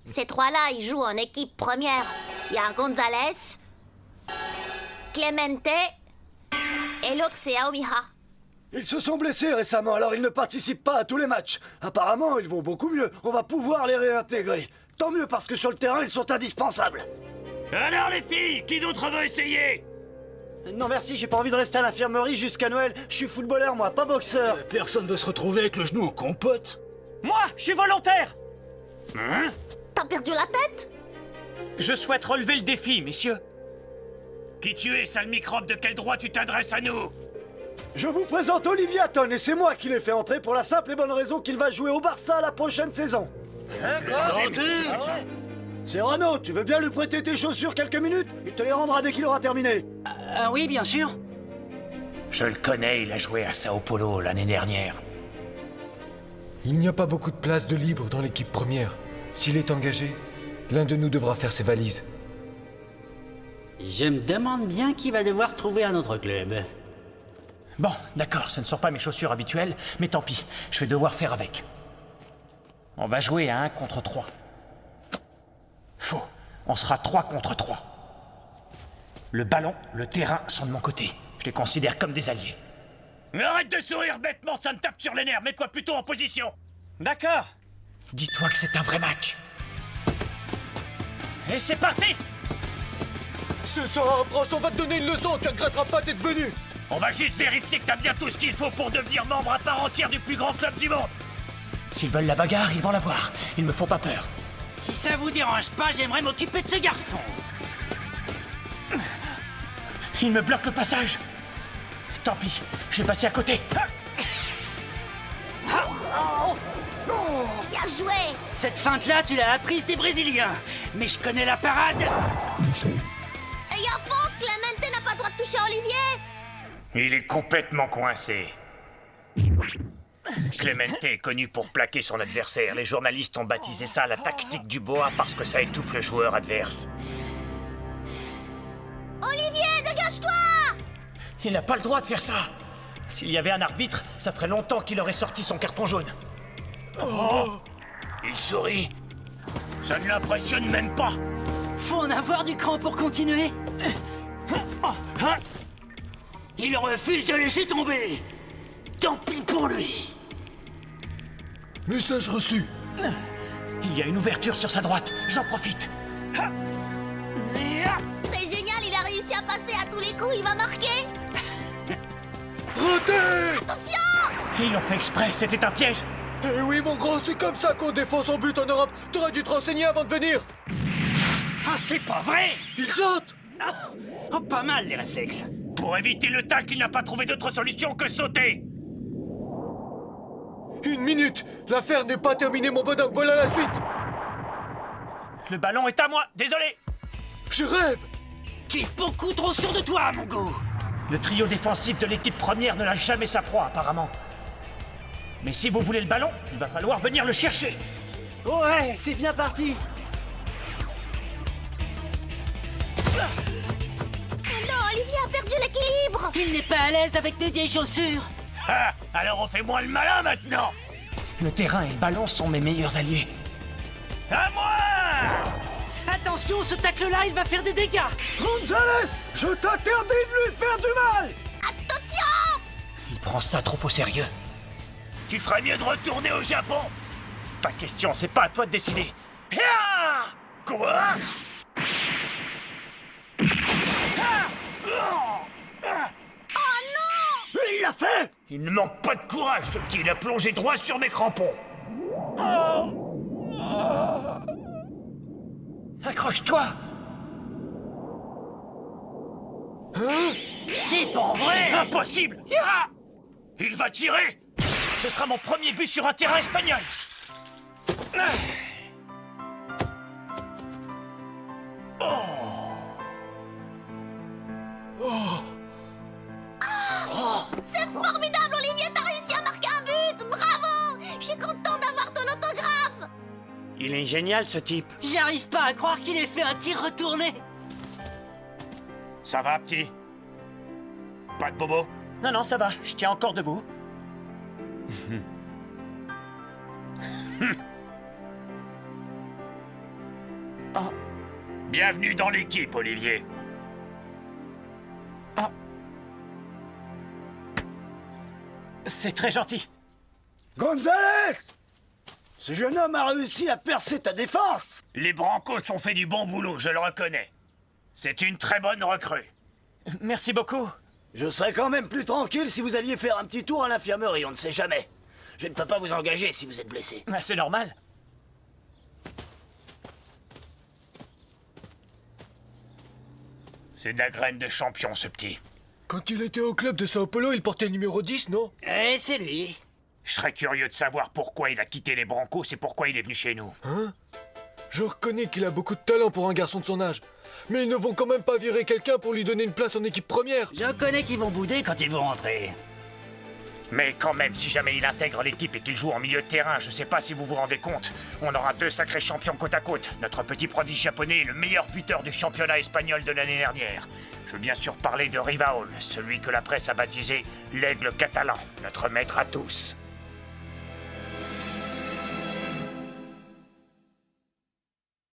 Ces trois-là, ils jouent en équipe première. Il y a Gonzalez, Clemente et l'autre, c'est Aomiha. Ils se sont blessés récemment, alors ils ne participent pas à tous les matchs. Apparemment, ils vont beaucoup mieux. On va pouvoir les réintégrer. Tant mieux parce que sur le terrain, ils sont indispensables. Alors les filles, qui d'autre veut essayer? Non merci, j'ai pas envie de rester à l'infirmerie jusqu'à Noël. Je suis footballeur, moi, pas boxeur. Personne veut se retrouver avec le genou en compote. Moi, je suis volontaire. Hein? T'as perdu la tête? Je souhaite relever le défi, messieurs. Qui tu es, sale microbe? De quel droit tu t'adresses à nous? Je vous présente Olivier Hatton et c'est moi qui l'ai fait entrer pour la simple et bonne raison qu'il va jouer au Barça la prochaine saison. C'est Renaud, tu veux bien lui prêter tes chaussures quelques minutes? Il te les rendra dès qu'il aura terminé. Oui, bien sûr. Je le connais, il a joué à Sao Paulo l'année dernière. Il n'y a pas beaucoup de place de libre dans l'équipe première. S'il est engagé, l'un de nous devra faire ses valises. Je me demande bien qui va devoir trouver un autre club. Bon, d'accord, ce ne sont pas mes chaussures habituelles, mais tant pis, je vais devoir faire avec. On va jouer à 1 contre 3. Faux, on sera 3 contre 3. Le ballon, le terrain sont de mon côté. Je les considère comme des alliés. Arrête de sourire bêtement, ça me tape sur les nerfs. Mets-toi plutôt en position. D'accord. Dis-toi que c'est un vrai match. Et c'est parti. Ce sera un proche, on va te donner une leçon, tu regretteras pas d'être venu. On va juste vérifier que t'as bien tout ce qu'il faut pour devenir membre à part entière du plus grand club du monde. S'ils veulent la bagarre, ils vont la voir. Ils me font pas peur. Si ça vous dérange pas, j'aimerais m'occuper de ce garçon. Il me bloque le passage. Tant pis, je vais passer à côté. Bien joué! Cette feinte-là, tu l'as apprise des Brésiliens. Mais je connais la parade. Et y a faute, Clemente n'a pas le droit de toucher Olivier! Il est complètement coincé. Clemente est connu pour plaquer son adversaire. Les journalistes ont baptisé ça la tactique du boa parce que ça étouffe le joueur adverse. Olivier, dégage-toi! Il n'a pas le droit de faire ça. S'il y avait un arbitre, ça ferait longtemps qu'il aurait sorti son carton jaune. Oh! Il sourit. Ça ne l'impressionne même pas. Faut en avoir du cran pour continuer. Il refuse de laisser tomber. Tant pis pour lui. Message reçu. Il y a une ouverture sur sa droite. J'en profite. C'est génial, il a réussi à passer à tous les coups, il va marquer! Raté. Attention! Ils l'ont fait exprès, c'était un piège. Eh oui mon grand, c'est comme ça qu'on défend son but en Europe. T'aurais dû te renseigner avant de venir. Ah, c'est pas vrai. Il saute. Oh, pas mal les réflexes. Pour éviter le tacle, il n'a pas trouvé d'autre solution que sauter. 1 minute. L'affaire n'est pas terminée mon bonhomme, voilà la suite. Le ballon est à moi, désolé. Je rêve. Tu es beaucoup trop sûr de toi, mon goût. Le trio défensif de l'équipe première ne lâche jamais sa proie, apparemment. Mais si vous voulez le ballon, il va falloir venir le chercher. Ouais, c'est bien parti. Non, Olivier a perdu l'équilibre! Il n'est pas à l'aise avec tes vieilles chaussures. Ah, alors on fait moins le malin maintenant. Le terrain et le ballon sont mes meilleurs alliés. À moi! Attention, ce tacle-là, il va faire des dégâts. Gonzalez, je t'interdis de lui faire du mal. Attention! Il prend ça trop au sérieux. Tu ferais mieux de retourner au Japon. Pas question, c'est pas à toi de décider. Ah! Quoi? Ah! Oh non! Il l'a fait! Il ne manque pas de courage, ce petit. Il a plongé droit sur mes crampons. Accroche-toi! C'est pas vrai. Impossible! Ah! Il va tirer! Ce sera mon premier but sur un terrain espagnol! C'est formidable, Olivier, t'as réussi à marquer un but! Bravo! Je suis content d'avoir ton autographe! Il est génial, ce type. J'arrive pas à croire qu'il ait fait un tir retourné. Ça va, petit? Pas de bobo? Non, non, ça va. Je tiens encore debout. Bienvenue dans l'équipe, Olivier. C'est très gentil. Gonzalez! Ce jeune homme a réussi à percer ta défense! Les Brancos ont fait du bon boulot, je le reconnais. C'est une très bonne recrue. Merci beaucoup. Je serais quand même plus tranquille si vous alliez faire un petit tour à l'infirmerie, on ne sait jamais. Je ne peux pas vous engager si vous êtes blessé. C'est normal. C'est de la graine de champion, ce petit. Quand il était au club de Sao Paulo, il portait le numéro 10, non? C'est lui. Je serais curieux de savoir pourquoi il a quitté les Brancos et pourquoi il est venu chez nous. Je reconnais qu'il a beaucoup de talent pour un garçon de son âge. Mais ils ne vont quand même pas virer quelqu'un pour lui donner une place en équipe première. Je connais qu'ils vont bouder quand ils vont rentrer. Mais quand même, si jamais il intègre l'équipe et qu'il joue en milieu de terrain, je sais pas si vous vous rendez compte, on aura 2 sacrés champions côte à côte. Notre petit prodige japonais est le meilleur buteur du championnat espagnol de l'année dernière. Je veux bien sûr parler de Rivaol, celui que la presse a baptisé l'aigle catalan, notre maître à tous.